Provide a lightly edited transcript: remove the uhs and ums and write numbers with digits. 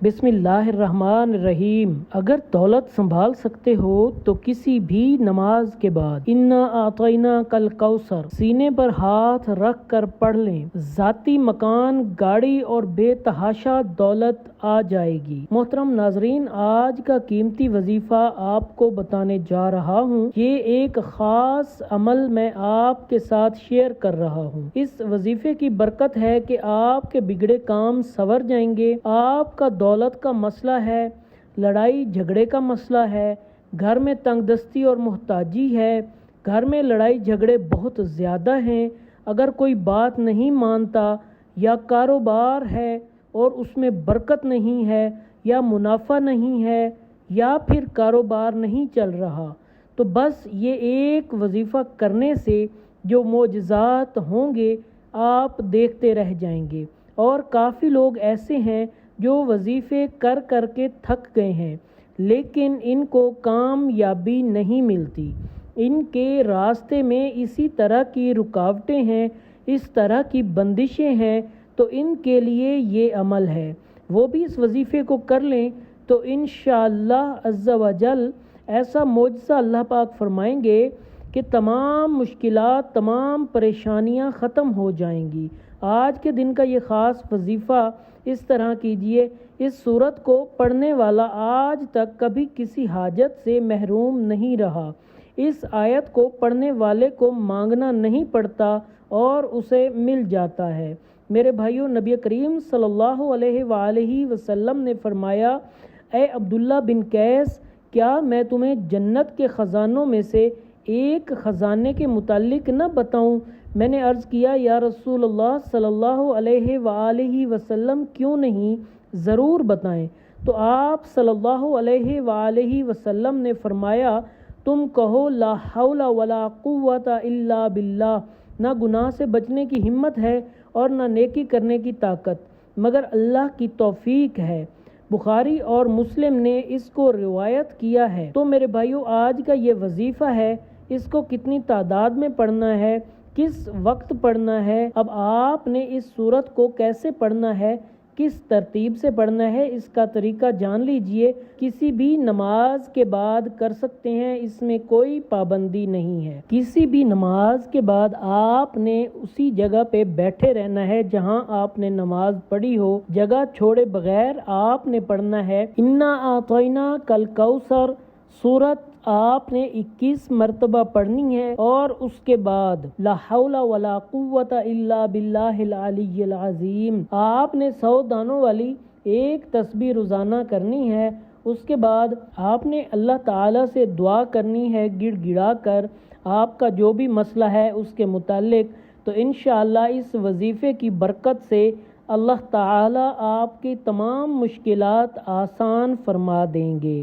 بسم اللہ الرحمن الرحیم۔ اگر دولت سنبھال سکتے ہو تو کسی بھی نماز کے بعد انا اعطینا کل کوثر سینے پر ہاتھ رکھ کر پڑھ لیں، ذاتی مکان، گاڑی اور بے تحاشا دولت آ جائے گی۔ محترم ناظرین، آج کا قیمتی وظیفہ آپ کو بتانے جا رہا ہوں۔ یہ ایک خاص عمل میں آپ کے ساتھ شیئر کر رہا ہوں۔ اس وظیفے کی برکت ہے کہ آپ کے بگڑے کام سنور جائیں گے۔ آپ کا دولت کا مسئلہ ہے، لڑائی جھگڑے کا مسئلہ ہے، گھر میں تنگ دستی اور محتاجی ہے، گھر میں لڑائی جھگڑے بہت زیادہ ہیں، اگر کوئی بات نہیں مانتا، یا کاروبار ہے اور اس میں برکت نہیں ہے، یا منافع نہیں ہے، یا پھر کاروبار نہیں چل رہا، تو بس یہ ایک وظیفہ کرنے سے جو معجزات ہوں گے آپ دیکھتے رہ جائیں گے۔ اور کافی لوگ ایسے ہیں جو وظیفے کر کر کے تھک گئے ہیں، لیکن ان کو کامیابی نہیں ملتی۔ ان کے راستے میں اسی طرح کی رکاوٹیں ہیں، اس طرح کی بندشیں ہیں، تو ان کے لیے یہ عمل ہے، وہ بھی اس وظیفے کو کر لیں تو انشاءاللہ عز و جل ایسا معجزہ اللہ پاک فرمائیں گے کہ تمام مشکلات، تمام پریشانیاں ختم ہو جائیں گی۔ آج کے دن کا یہ خاص وظیفہ اس طرح کیجئے، اس سورت کو پڑھنے والا آج تک کبھی کسی حاجت سے محروم نہیں رہا۔ اس آیت کو پڑھنے والے کو مانگنا نہیں پڑتا اور اسے مل جاتا ہے۔ میرے بھائیو، نبی کریم صلی اللہ علیہ وآلہ وسلم نے فرمایا، اے عبداللہ بن قیس، کیا میں تمہیں جنت کے خزانوں میں سے ایک خزانے کے متعلق نہ بتاؤں؟ میں نے عرض کیا، یا رسول اللہ صلی اللہ علیہ وآلہ وسلم، کیوں نہیں، ضرور بتائیں۔ تو آپ صلی اللہ علیہ وآلہ وسلم نے فرمایا، تم کہو لا حول ولا قوت الا باللہ، نہ گناہ سے بچنے کی ہمت ہے اور نہ نیکی کرنے کی طاقت مگر اللہ کی توفیق ہے۔ بخاری اور مسلم نے اس کو روایت کیا ہے۔ تو میرے بھائیو، آج کا یہ وظیفہ ہے، اس کو کتنی تعداد میں پڑھنا ہے، کس وقت پڑھنا ہے، اب آپ نے اس سورت کو کیسے پڑھنا ہے، کس ترتیب سے پڑھنا ہے، اس کا طریقہ جان لیجئے۔ کسی بھی نماز کے بعد کر سکتے ہیں، اس میں کوئی پابندی نہیں ہے۔ کسی بھی نماز کے بعد آپ نے اسی جگہ پہ بیٹھے رہنا ہے جہاں آپ نے نماز پڑھی ہو، جگہ چھوڑے بغیر آپ نے پڑھنا ہے۔ انا اعطینا کل کوثر سورت آپ نے 21 مرتبہ پڑھنی ہے، اور اس کے بعد لا حول ولا قوت الا باللہ العلی العظیم آپ نے 100 دانوں والی ایک تسبیح روزانہ کرنی ہے۔ اس کے بعد آپ نے اللہ تعالیٰ سے دعا کرنی ہے گڑ گڑا کر، آپ کا جو بھی مسئلہ ہے اس کے متعلق، تو انشاءاللہ اس وظیفے کی برکت سے اللہ تعالیٰ آپ کی تمام مشکلات آسان فرما دیں گے۔